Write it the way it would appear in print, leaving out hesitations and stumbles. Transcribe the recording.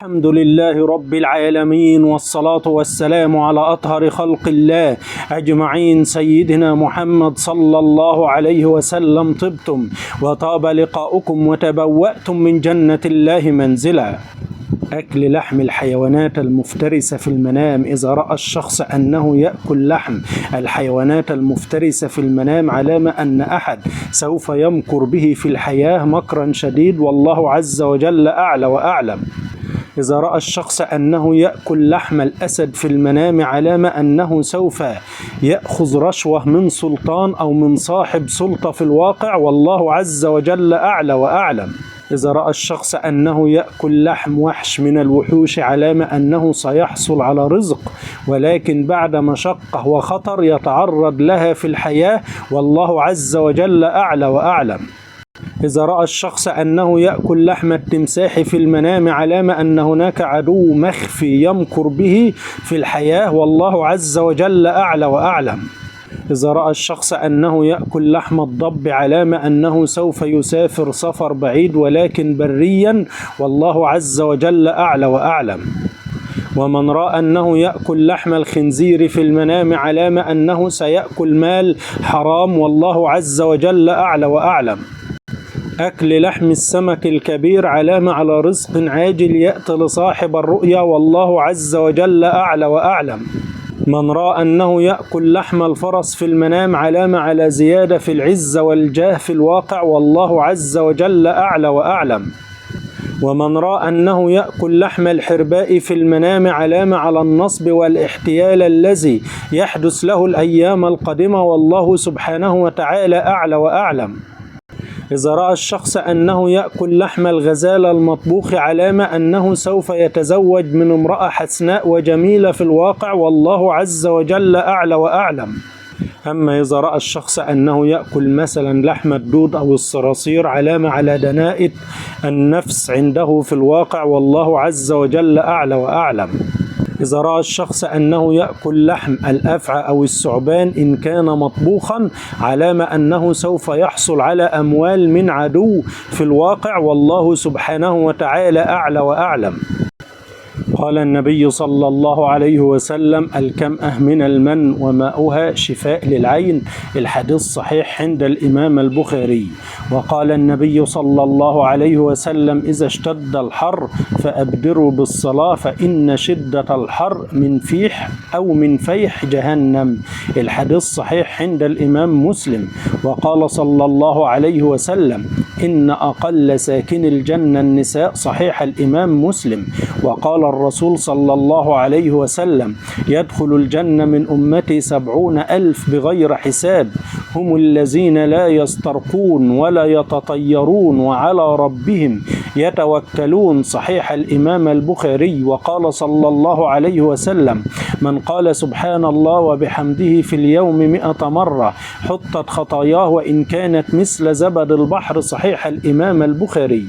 الحمد لله رب العالمين، والصلاة والسلام على أطهر خلق الله أجمعين سيدنا محمد صلى الله عليه وسلم. طبتم وطاب لقاؤكم وتبوأتم من جنة الله منزلا. أكل لحم الحيوانات المفترسة في المنام. إذا رأى الشخص أنه يأكل لحم الحيوانات المفترسة في المنام علامة أن أحد سوف يمكر به في الحياة مكرا شديد، والله عز وجل أعلى وأعلم. إذا رأى الشخص أنه يأكل لحم الأسد في المنام علامة أنه سوف يأخذ رشوة من سلطان أو من صاحب سلطة في الواقع، والله عز وجل أعلى وأعلم. إذا رأى الشخص أنه يأكل لحم وحش من الوحوش علامة أنه سيحصل على رزق، ولكن بعد مشقة وخطر يتعرض لها في الحياة، والله عز وجل أعلى وأعلم. إذا رأى الشخص أنه يأكل لحم التمساح في المنام علامة أن هناك عدو مخفي يمكر به في الحياة، والله عز وجل أعلى وأعلم. إذا رأى الشخص أنه يأكل لحم الضب علامة أنه سوف يسافر سفر بعيد ولكن بريا، والله عز وجل أعلى وأعلم. ومن رأى أنه يأكل لحم الخنزير في المنام علامة أنه سيأكل مال حرام، والله عز وجل أعلى وأعلم. أكل لحم السمك الكبير علامة على رزق عاجل يأتي لصاحب الرؤيا، والله عز وجل أعلى وأعلم. من رأى أنه يأكل لحم الفرس في المنام علامة على زيادة في العزة والجاه في الواقع، والله عز وجل أعلى وأعلم. ومن رأى أنه يأكل لحم الحرباء في المنام علامة على النصب والاحتيال الذي يحدث له الأيام القادمة، والله سبحانه وتعالى أعلى وأعلم. إذا رأى الشخص أنه يأكل لحم الغزال المطبوخ علامة أنه سوف يتزوج من امرأة حسناء وجميلة في الواقع، والله عز وجل أعلى وأعلم. أما إذا رأى الشخص أنه يأكل مثلا لحم الدود أو الصراصير علامة على دناءة النفس عنده في الواقع، والله عز وجل أعلى وأعلم. إذا رأى الشخص أنه يأكل لحم الأفعى أو الثعبان إن كان مطبوخا علامة أنه سوف يحصل على أموال من عدو في الواقع، والله سبحانه وتعالى أعلى وأعلم. قال النبي صلى الله عليه وسلم: الكمأة من المن وماؤها شفاء للعين. الحديث صحيح عند الإمام البخاري. وقال النبي صلى الله عليه وسلم: إذا اشتد الحر فأبدروا بالصلاة فإن شدة الحر من فيح أو من فيح جهنم. الحديث صحيح عند الإمام مسلم. وقال صلى الله عليه وسلم: إن أقل ساكن الجنة النساء. صحيح الإمام مسلم. وقال الرسول صلى الله عليه وسلم: يدخل الجنة من أمتي 70,000 بغير حساب، هم الذين لا يسترقون ولا يتطيرون وعلى ربهم يتوكلون. صحيح الإمام البخاري. وقال صلى الله عليه وسلم: من قال سبحان الله وبحمده في اليوم 100 مرة حطت خطاياه وإن كانت مثل زبد البحر. صحيح الإمام البخاري.